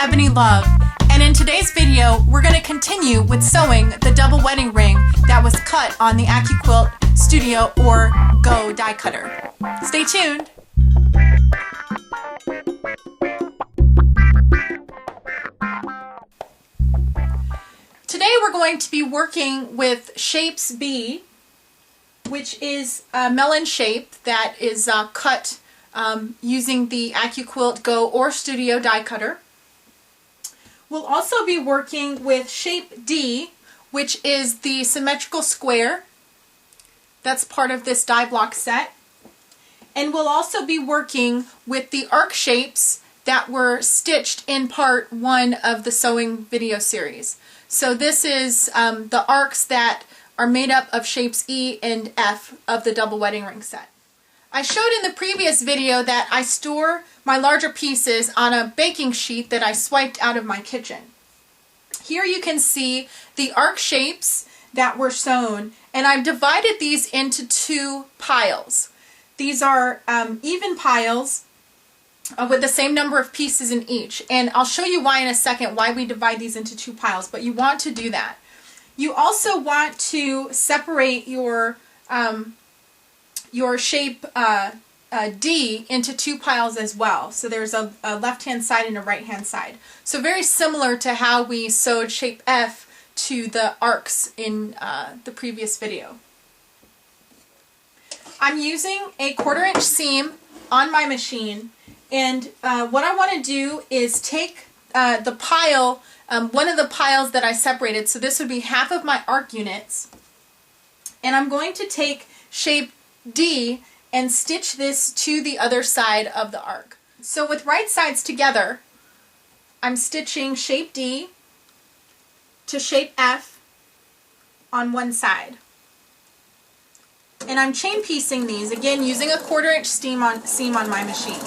Ebony Love, and in today's video we're going to continue with sewing the double wedding ring that was cut on the AccuQuilt Studio or Go die cutter. Stay tuned! Today we're going to be working with Shapes B, which is a melon shape that is cut using the AccuQuilt Go or Studio die cutter. We'll also be working with Shape D, which is the symmetrical square that's part of this die block set. And we'll also be working with the arc shapes that were stitched in part 1 of the sewing video series. So this is the arcs that are made up of shapes E and F of the double wedding ring set. I showed in the previous video that I store my larger pieces on a baking sheet that I swiped out of my kitchen. Here you can see the arc shapes that were sewn, and I've divided these into 2 piles. These are even piles with the same number of pieces in each, and I'll show you why in a second, why we divide these into 2 piles, but you want to do that. You also want to separate your shape D into 2 piles as well. So there's a left-hand side and a right-hand side. So very similar to how we sewed shape F to the arcs in the previous video. I'm using a 1/4 inch seam on my machine, and what I want to do is take the pile, one of the piles that I separated, so this would be half of my arc units, and I'm going to take shape D and stitch this to the other side of the arc. So with right sides together, I'm stitching shape D to shape F on one side. And I'm chain piecing these, again using a 1/4 inch seam on my machine.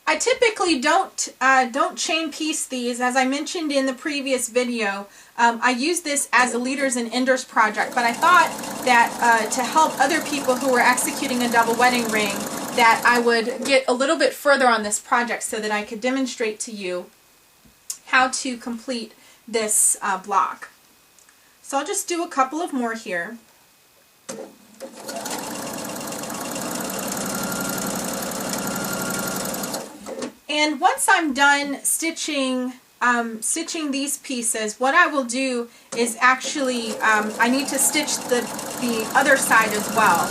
I typically don't chain piece these. As I mentioned in the previous video, I use this as a leaders and enders project, but I thought that to help other people who were executing a double wedding ring, that I would get a little bit further on this project so that I could demonstrate to you how to complete this block. So I'll just do a couple of more here. And once I'm done stitching these pieces, what I will do is actually, I need to stitch the other side as well.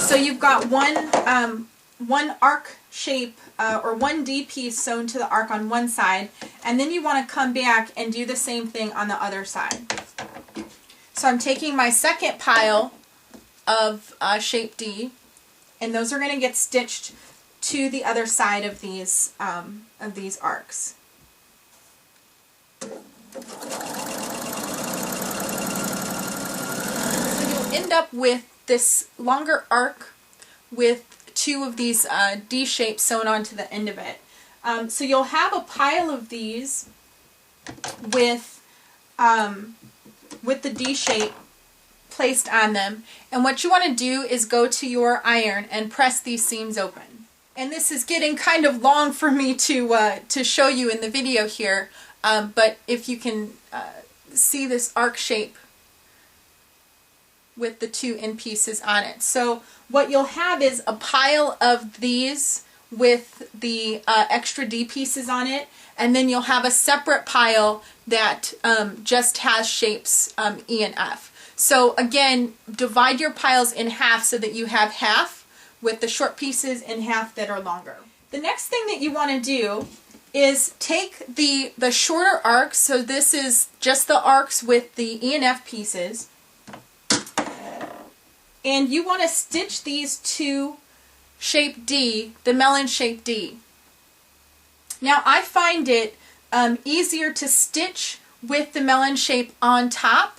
So you've got one arc shape or one D piece sewn to the arc on one side, and then you want to come back and do the same thing on the other side. So I'm taking my second pile of shape D, and those are going to get stitched to the other side of these arcs. So you'll end up with this longer arc with 2 of these D shapes sewn onto the end of it. So you'll have a pile of these with the D shape placed on them, and what you want to do is go to your iron and press these seams open. And this is getting kind of long for me to show you in the video here, but if you can see this arc shape with the 2 end pieces on it. So what you'll have is a pile of these with the extra D pieces on it, and then you'll have a separate pile that just has shapes E and F. So again, divide your piles in half so that you have half with the short pieces and half that are longer. The next thing that you want to do is take the shorter arcs, so this is just the arcs with the E and F pieces, and you want to stitch these to shape D, the melon shape D. Now I find it easier to stitch with the melon shape on top,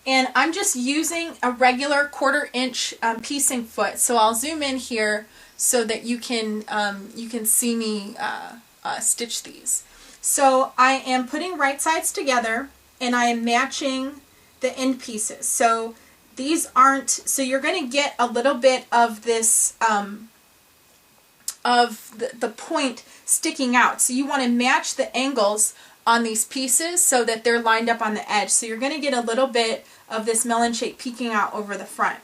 and I'm just using a regular 1/4 inch piecing foot. So I'll zoom in here so that you can see me stitch these. So I am putting right sides together, and I am matching the end pieces. So these aren't, so you're going to get a little bit of this, of the point sticking out. So you want to match the angles on these pieces so that they're lined up on the edge. So you're going to get a little bit of this melon shape peeking out over the front.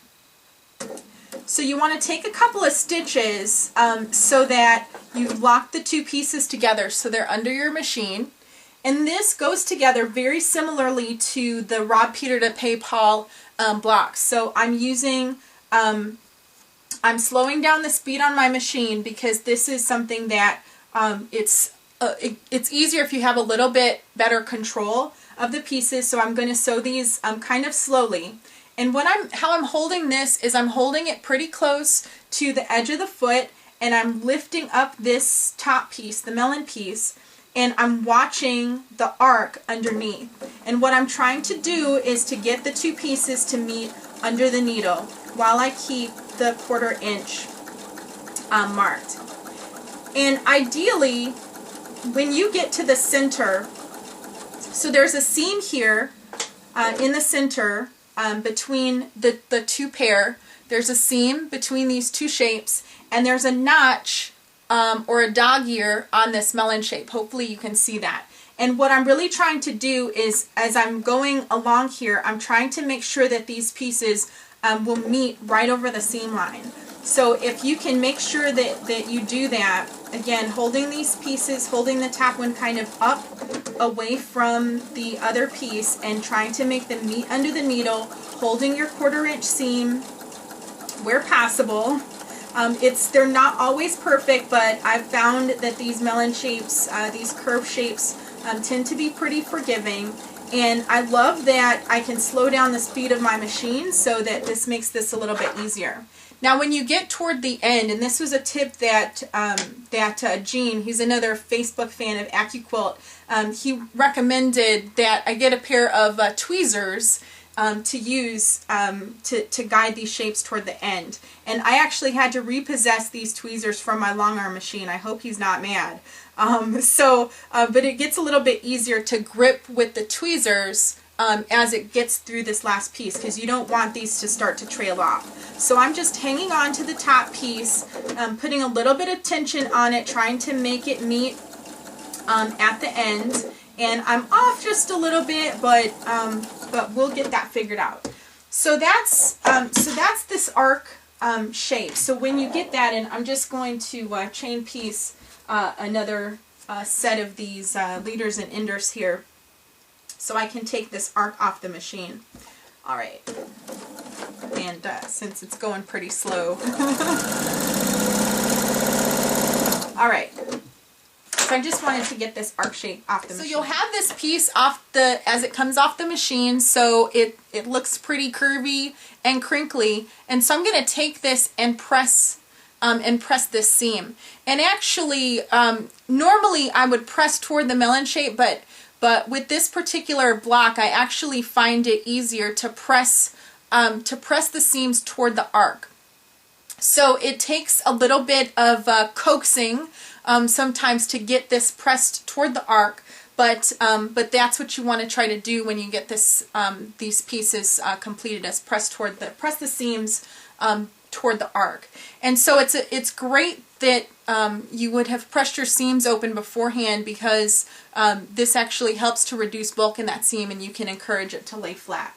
So you want to take a couple of stitches so that you lock the two pieces together so they're under your machine. And this goes together very similarly to the Rob Peter to Pay Paul blocks. So I'm using, I'm slowing down the speed on my machine because this is something that it's easier if you have a little bit better control of the pieces. So I'm going to sew these kind of slowly. And how I'm holding this is I'm holding it pretty close to the edge of the foot, and I'm lifting up this top piece, the melon piece, and I'm watching the arc underneath. And what I'm trying to do is to get the two pieces to meet under the needle while I keep the 1/4 inch marked. And ideally, when you get to the center, so there's a seam here in the center between the two pair. There's a seam between these two shapes, and there's a notch or a dog ear on this melon shape. Hopefully you can see that. And what I'm really trying to do is, as I'm going along here, I'm trying to make sure that these pieces will meet right over the seam line. So if you can make sure that you do that, again, holding these pieces, holding the top one kind of up away from the other piece and trying to make them meet under the needle, holding your 1/4 inch seam where possible. They're not always perfect, but I've found that these melon shapes, these curve shapes, tend to be pretty forgiving. And I love that I can slow down the speed of my machine so that this makes this a little bit easier. Now when you get toward the end, and this was a tip that Gene, he's another Facebook fan of AccuQuilt, he recommended that I get a pair of tweezers to use to guide these shapes toward the end. And I actually had to repossess these tweezers from my long arm machine. I hope he's not mad. But it gets a little bit easier to grip with the tweezers as it gets through this last piece, because you don't want these to start to trail off. So I'm just hanging on to the top piece, putting a little bit of tension on it, trying to make it meet at the end. And I'm off just a little bit, but we'll get that figured out. So that's this arc shape. So when you get that, and I'm just going to chain piece another set of these leaders and enders here, so I can take this arc off the machine. All right, and since it's going pretty slow. All right. So I just wanted to get this arc shape off the machine. So you'll have this piece off as it comes off the machine, so it looks pretty curvy and crinkly. And so I'm going to take this and press this seam. And actually, normally I would press toward the melon shape, but with this particular block, I actually find it easier to press the seams toward the arc. So it takes a little bit of coaxing sometimes to get this pressed toward the arc, but that's what you want to try to do when you get these pieces completed, is press the seams toward the arc. And so it's great that you would have pressed your seams open beforehand, because this actually helps to reduce bulk in that seam, and you can encourage it to lay flat.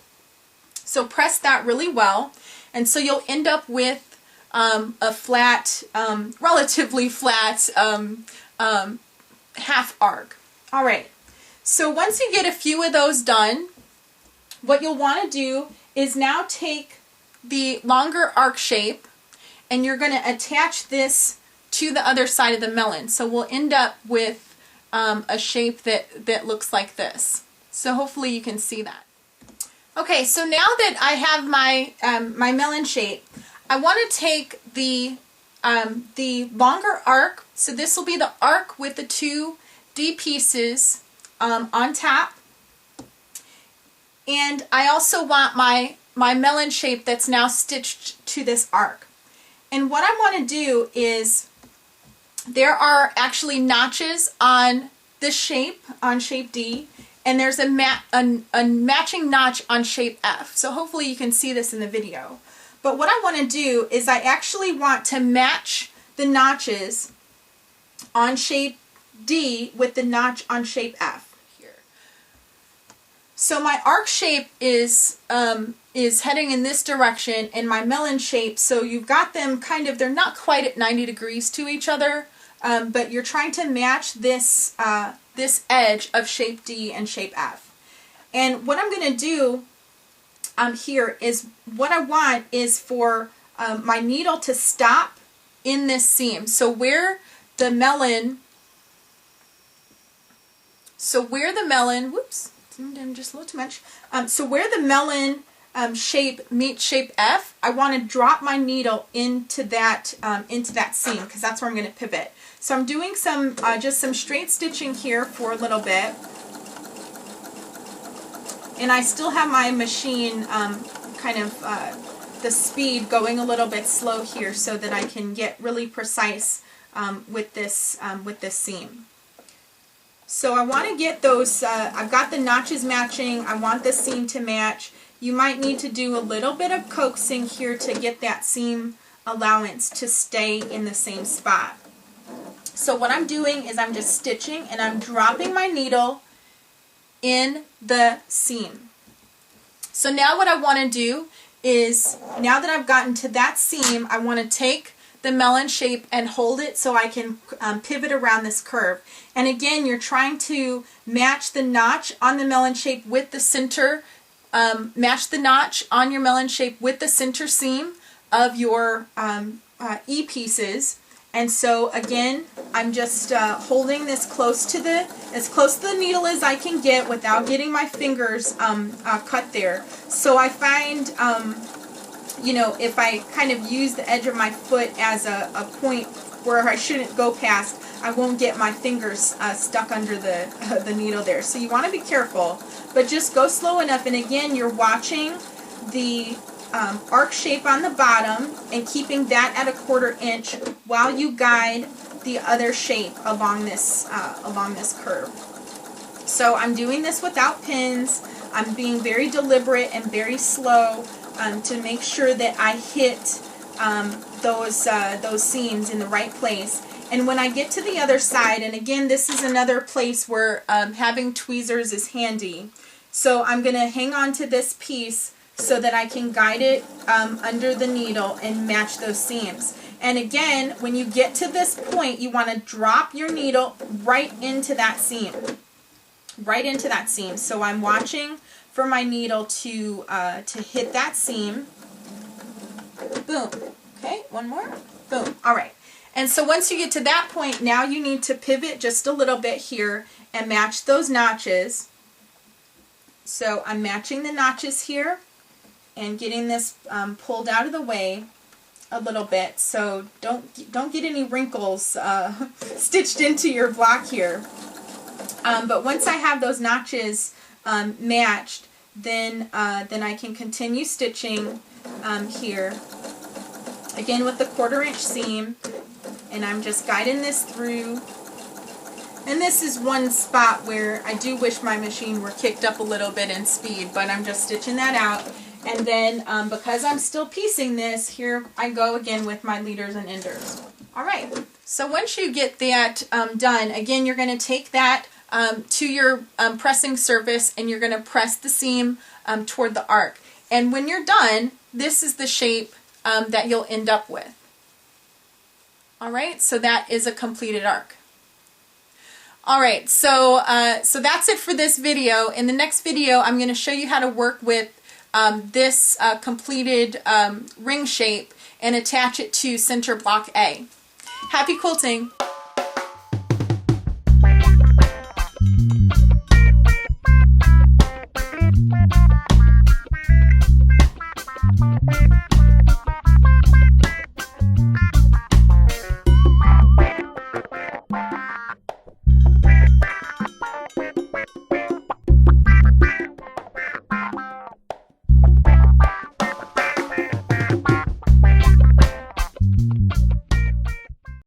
So press that really well, and so you'll end up with a flat, relatively flat half arc. All right, so once you get a few of those done, what you'll want to do is now take the longer arc shape, and you're going to attach this to the other side of the melon. So we'll end up with a shape that looks like this. So hopefully you can see that. Okay, so now that I have my my melon shape, I want to take the longer arc. So this will be the arc with the two D pieces on top, and I also want my melon shape that's now stitched to this arc. And what I want to do is, there are actually notches on this shape, on shape D, and there's a matching notch on shape F. So hopefully you can see this in the video. But what I want to do is I actually want to match the notches on shape D with the notch on shape F here. So my arc shape is heading in this direction, and my melon shape, so you've got them kind of, they're not quite at 90 degrees to each other, but you're trying to match this, this edge of shape D and shape F. And what I'm going to do here is, what I want is for my needle to stop in this seam. So where the melon, whoops, just a little too much. So where the melon shape meets shape F, I want to drop my needle into that seam, because that's where I'm going to pivot. So I'm doing some just some straight stitching here for a little bit, and I still have my machine kind of the speed going a little bit slow here, so that I can get really precise with this seam. So I want to get those, I've got the notches matching, I want the seam to match. You might need to do a little bit of coaxing here to get that seam allowance to stay in the same spot. So what I'm doing is I'm just stitching, and I'm dropping my needle in the seam. So now what I want to do is, now that I've gotten to that seam, I want to take the melon shape and hold it so I can pivot around this curve. And again, you're trying to match the notch on the melon shape with the center, match the notch on your melon shape with the center seam of your E pieces. And so again, I'm just holding this as close to the needle as I can get without getting my fingers cut there. So I find, you know, if I kind of use the edge of my foot as a point where I shouldn't go past, I won't get my fingers stuck under the needle there. So you want to be careful, but just go slow enough. And again, you're watching the arc shape on the bottom and keeping that at 1/4 inch while you guide the other shape along this curve. So I'm doing this without pins. I'm being very deliberate and very slow to make sure that I hit those seams in the right place. And when I get to the other side, and again, this is another place where having tweezers is handy. So I'm going to hang on to this piece so that I can guide it under the needle and match those seams. And again, when you get to this point, you want to drop your needle right into that seam. Right into that seam. So I'm watching for my needle to hit that seam. Boom. Okay, one more. Boom. All right. And so once you get to that point, now you need to pivot just a little bit here and match those notches. So I'm matching the notches here and getting this pulled out of the way a little bit, so don't get any wrinkles stitched into your block here. But once I have those notches matched, then I can continue stitching here again with the 1/4 inch seam, and I'm just guiding this through. And this is one spot where I do wish my machine were kicked up a little bit in speed, but I'm just stitching that out. And then because I'm still piecing this, here I go again with my leaders and enders. All right, so once you get that done, again, you're going to take that to your pressing surface, and you're going to press the seam toward the arc. And when you're done, this is the shape that you'll end up with. All right, so that is a completed arc. All right, so that's it for this video. In the next video, I'm going to show you how to work with this completed ring shape and attach it to center block A. Happy quilting!